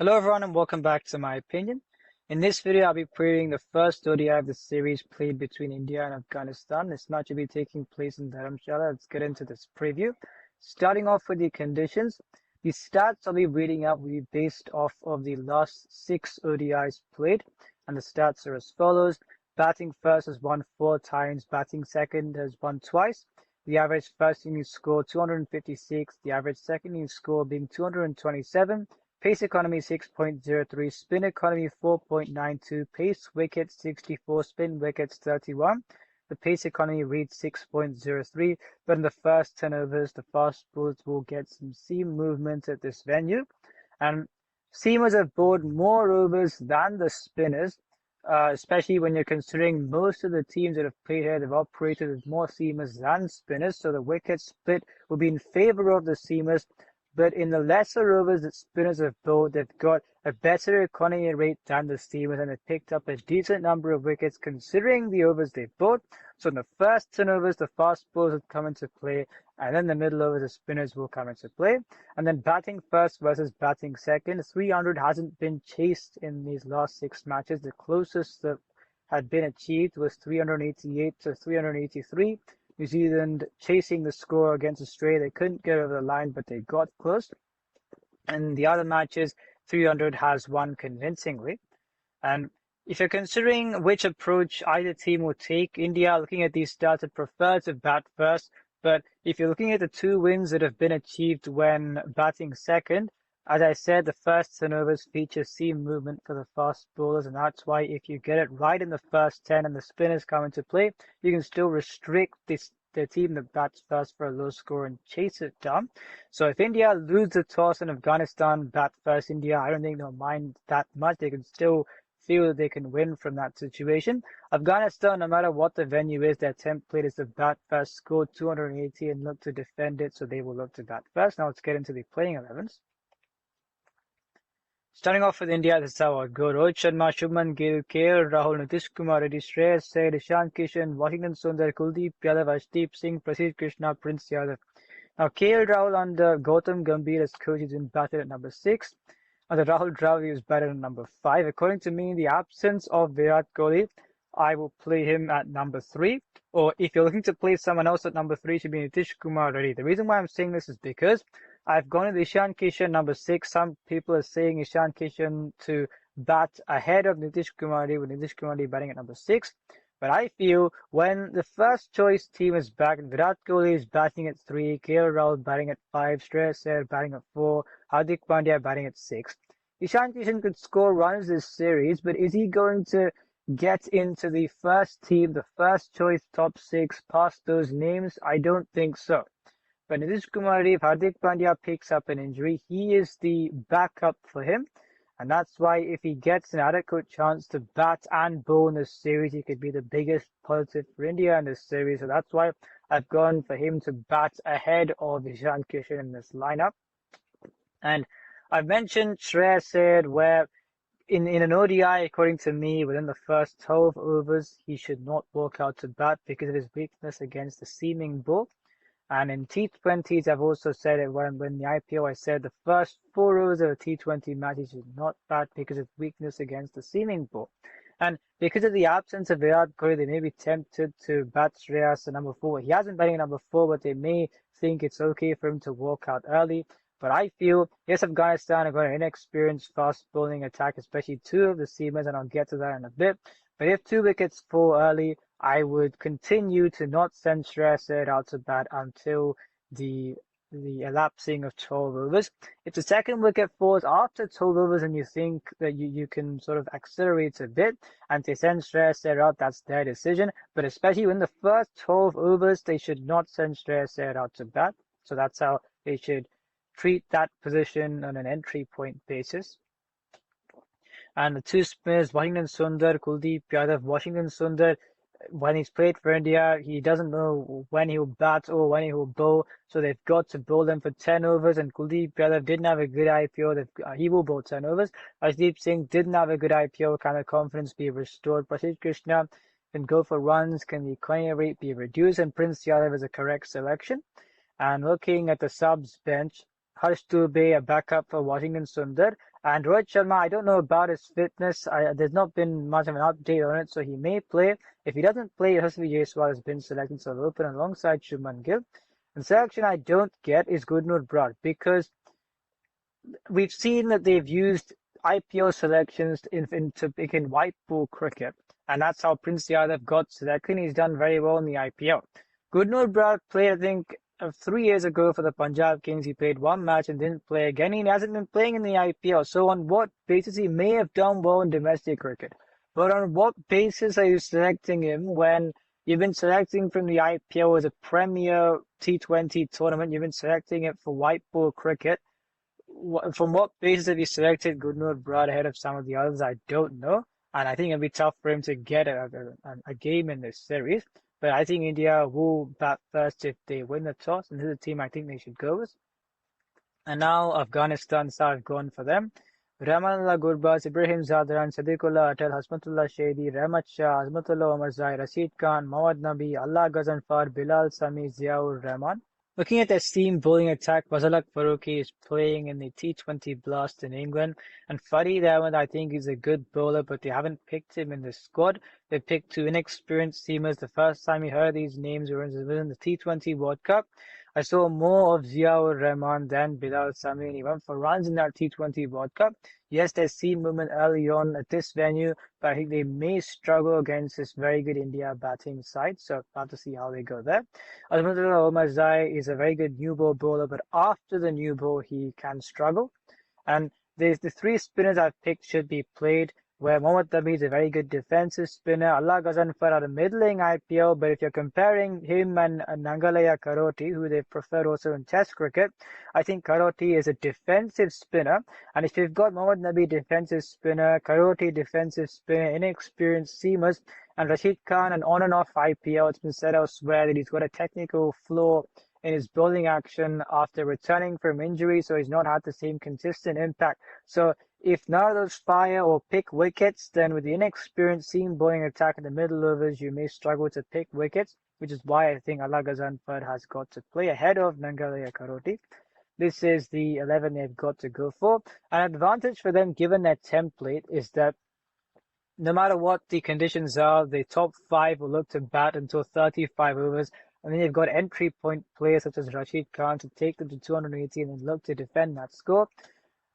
Hello everyone and welcome back to my opinion. In this video, I'll be previewing the first ODI of the series played between India and Afghanistan. This match will be taking place in Dharamshala. Let's get into this preview. Starting off with the conditions, the stats I'll be reading out will be based off of the last 6 ODIs played, and the stats are as follows. Batting first has won 4 times, batting second has won twice. The average first innings score 256, the average second innings score being 227. Pace economy 6.03, spin economy 4.92, pace wickets 64, spin wickets 31. The pace economy reads 6.03, but in the first 10 overs, the fast bowlers will get some seam movement at this venue. And seamers have bowled more overs than the spinners, especially when you're considering most of the teams that have played here, they've operated with more seamers than spinners, so the wicket split will be in favor of the seamers. But in the lesser overs that spinners have bowled, they've got a better economy rate than the seamers, and they've picked up a decent number of wickets considering the overs they've bowled. So in the first 10 overs, the fast bowlers will come into play, and then the middle overs, the spinners will come into play. And then batting first versus batting second. 300 hasn't been chased in these last 6 matches. The closest that had been achieved was 388 to 383. New Zealand chasing the score against Australia. They couldn't get over the line, but they got close. And the other matches, 300 has won convincingly. And if you're considering which approach either team will take, India, looking at these stats, would prefer to bat first. But if you're looking at the 2 wins that have been achieved when batting second, as I said, the first 10 overs feature seam movement for the fast bowlers, and that's why if you get it right in the first 10 and the spinners come into play, you can still restrict the team that bats first for a low score and chase it down. So if India lose the toss and Afghanistan bat first, India, I don't think they'll mind that much. They can still feel that they can win from that situation. Afghanistan, no matter what the venue is, their template is to bat first, score 280 and look to defend it, so they will look to bat first. Now let's get into the playing 11s. Starting off with India, this is how I go. Rohit Sharma, Shubman Gill, KL Rahul, Nitish Kumar Reddy, Shreyas Iyer, Ishan Kishan, Washington Sundar, Kuldeep Yadav, Ashdeep Singh, Prasidh Krishna, Prince Yadav. Now, KL Rahul under Gautam Gambhir as coach is in batted at number 6. Under Rahul Dravid is batted at number 5. According to me, in the absence of Virat Kohli, I will play him at number 3. Or if you're looking to play someone else at number 3, it should be Nitish Kumar Reddy. The reason why I'm saying this is because I've gone with Ishan Kishan number 6. Some people are saying Ishan Kishan to bat ahead of Nitish Kumar Reddy, with Nitish Kumar Reddy batting at number 6. But I feel when the first choice team is back, Virat Kohli is batting at 3, KL Rahul batting at 5, Shreyas Iyer batting at 4, Hardik Pandya batting at 6. Ishan Kishan could score runs this series, but is he going to get into the first team, the first choice top 6 past those names? I don't think so. But Nitish Kumar Reddy, if Hardik Pandya picks up an injury, he is the backup for him. And that's why if he gets an adequate chance to bat and bowl in this series, he could be the biggest positive for India in this series. So that's why I've gone for him to bat ahead of Ishan Kishan in this lineup. And I've mentioned Shreyas Iyer, where in an ODI, according to me, within the first 12 overs, he should not walk out to bat because of his weakness against the seaming ball. And in T20s, I've also said it when the IPO, I said the first 4 overs of a T20 match, he should not bat because of weakness against the seaming ball. And because of the absence of Virat Kohli, they may be tempted to bat Shreyas at number 4. He hasn't batting at number 4, but they may think it's okay for him to walk out early. But I feel, yes, Afghanistan have got an inexperienced fast bowling attack, especially 2 of the seamers, and I'll get to that in a bit. But if 2 wickets fall early, I would continue to not send Shreyas Iyer out to bat until the elapsing of 12 overs. If the second wicket falls after 12 overs and you think that you can sort of accelerate a bit and they send Shreyas Iyer out, that's their decision. But especially in the first 12 overs, they should not send Shreyas Iyer out to bat. So that's how they should treat that position on an entry point basis. And the 2 spinners, Washington Sundar, Kuldeep Yadav. Washington Sundar, when he's played for India, he doesn't know when he will bat or when he will bowl, so they've got to bowl them for 10 overs, and Kuldeep Yadav didn't have a good IPO, he will bowl 10 overs. Ashdeep Singh didn't have a good IPO, can the confidence be restored? Prasidh Krishna can go for runs, can the economy rate be reduced? And Prince Yadav is a correct selection. And looking at the subs bench, Harsh Dubey, a backup for Washington Sundar. And Rohit Sharma, I don't know about his fitness. There's not been much of an update on it, so he may play. If he doesn't play, Yashasvi Jaiswal has been selected to open alongside Shubman Gill. And selection I don't get is Gurnur Brad because we've seen that they've used IPL selections to begin white ball cricket, and that's how Prince Yadav got selected. He's done very well in the IPL. Gurnur Brad played, I think, 3 years ago for the Punjab Kings. He played one match and didn't play again. He hasn't been playing in the IPL. So on what basis he may have done well in domestic cricket? But on what basis are you selecting him when you've been selecting from the IPL as a premier T20 tournament? You've been selecting it for white ball cricket. From what basis have you selected Gurnur Brad ahead of some of the others? I don't know. And I think it'll be tough for him to get a game in this series. But I think India will bat first if they win the toss. And this is a team I think they should go with. And now Afghanistan have gone for them. Rahmanullah Gurbaz, Ibrahim Zadran, Sadiqullah Atal, Hasmatullah Shahidi, Rahmat Shah, Azmatullah Omar Zai, Rashid Khan, Mohammad Nabi, Allah Ghazanfar, Bilal Sami, Ziaur Rahman. Looking at their seam bowling attack, Fazalak Farooqi is playing in the T20 Blast in England, and Farid Ahmed I think is a good bowler, but they haven't picked him in the squad. They picked two inexperienced seamers. The first time we heard these names were in the T20 World Cup. I saw more of Ziaur Rahman than Bilal Sami, and he went for runs in that T20 World Cup. Yes, there's seam movement early on at this venue, but I think they may struggle against this very good India batting side, so we'll have to see how they go there. Azmatullah Omar Zai is a very good new ball bowler, but after the new ball, he can struggle. And the three spinners I've picked should be played, where Mohammad Nabi is a very good defensive spinner. Allah Ghazanfar are a middling IPL, but if you're comparing him and Nangalaya Karoti, who they prefer also in Test cricket, I think Karoti is a defensive spinner. And if you've got Mohammad Nabi defensive spinner, Karoti defensive spinner, inexperienced seamers, and Rashid Khan an on and off IPL, it's been said elsewhere that he's got a technical flaw in his bowling action after returning from injury, so he's not had the same consistent impact. So if none of those fire or pick wickets, then with the inexperienced seam bowling attack in the middle overs, you may struggle to pick wickets, which is why I think Allah Ghazanfar has got to play ahead of Nangalaya Karoti. This is the 11 they've got to go for. An advantage for them, given their template, is that no matter what the conditions are, the top five will look to bat until 35 overs. And then you've got entry point players such as Rashid Khan to take them to 280 and then look to defend that score.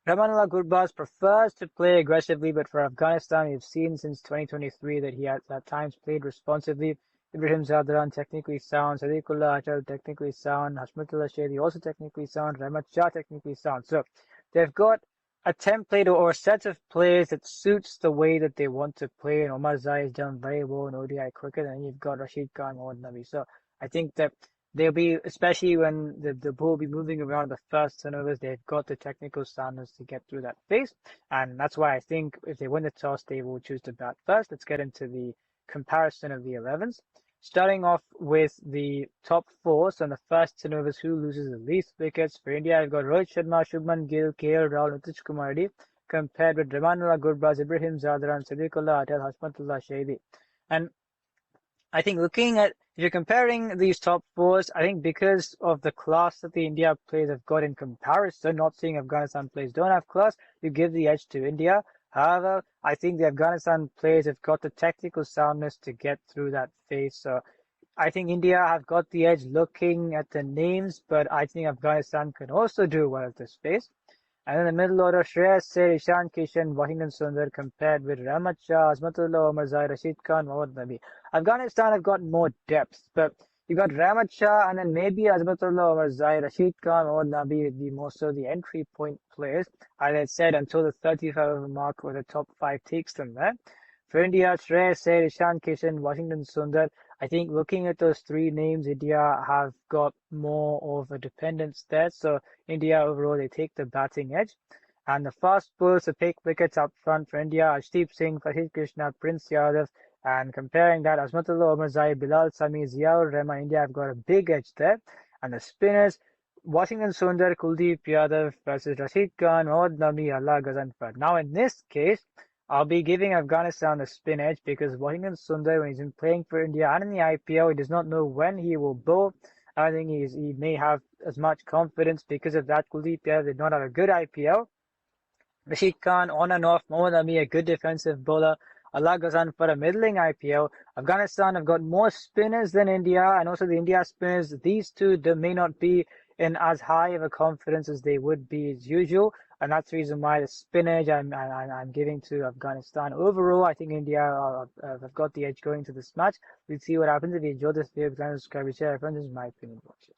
Rahmanullah Gurbaz prefers to play aggressively, but for Afghanistan, we've seen since 2023 that he has at times played responsively. Ibrahim Zadran, technically sound. Sadiqullah Atal, technically sound. Hashmatullah Shahidi, also technically sound. Rahmat Shah, technically sound. So they've got a template or a set of players that suits the way that they want to play. And Omar Zai has done very well in ODI cricket, and you've got Rashid Khan, Mohammad Nabi. So I think that they'll be, especially when the ball will be moving around the first turnovers, they've got the technical soundness to get through that phase. And that's why I think if they win the toss, they will choose to bat first. Let's get into the comparison of the 11s. Starting off with the top four, so in the first turnovers, who loses the least wickets? For India, I've got Rohit Sharma, Shubman Gill, KL Rahul, Nitish Kumar Reddy, compared with Rahmanullah Gurbaz, Ibrahim Zadran, Sadiqullah Atal, Hashmatullah Shahidi. And I think looking at, if you're comparing these top fours, I think because of the class that the India players have got in comparison, not saying Afghanistan players don't have class, you give the edge to India. However, I think the Afghanistan players have got the technical soundness to get through that phase. So I think India have got the edge looking at the names, but I think Afghanistan can also do well at this phase. And in the middle order, Shreyas Sair, Ishan Kishan, Washington Sundar compared with Rahmat Shah, Azmatullah Omar Zai, Rashid Khan, Mohammad Nabi. Afghanistan have got more depth, but you got Rahmat Shah and then maybe Azmatullah Omar Zai, Rashid Khan, Mohammad Nabi would be more so the entry point players. As I said, until the 35 over mark where the top five takes them there. For India, Shreyas Sair, Ishan Kishan, Washington Sundar. I think looking at those three names, India have got more of a dependence there. So India overall, they take the batting edge. And the fast bowlers to pick wickets up front for India, Arshdeep Singh, Prasidh Krishna, Prince Yadav. And comparing that, Azmatullah Omar Zai, Bilal Sami, Ziaur Rahman, India have got a big edge there. And the spinners, Washington Sundar, Kuldeep Yadav versus Rashid Khan, Mohammad Nabi, Allah Ghazanfar. Now in this case, I'll be giving Afghanistan the spin edge because Washington Sundar, when he's been playing for India and in the IPL, he does not know when he will bowl. I think he may have as much confidence because of that. Kuldeep Yadav did not have a good IPL. Rashid Khan on and off, Mohammad Ami a good defensive bowler, Allah Ghazan for a middling IPL. Afghanistan have got more spinners than India, and also the India spinners, these two they may not be in as high of a confidence as they would be as usual, and that's the reason why the spinnage I'm giving to Afghanistan. Overall, I think India have got the edge going to this match. We'll see what happens. If you enjoyed this video, please subscribe, share, friends. This is my opinion. Watch it.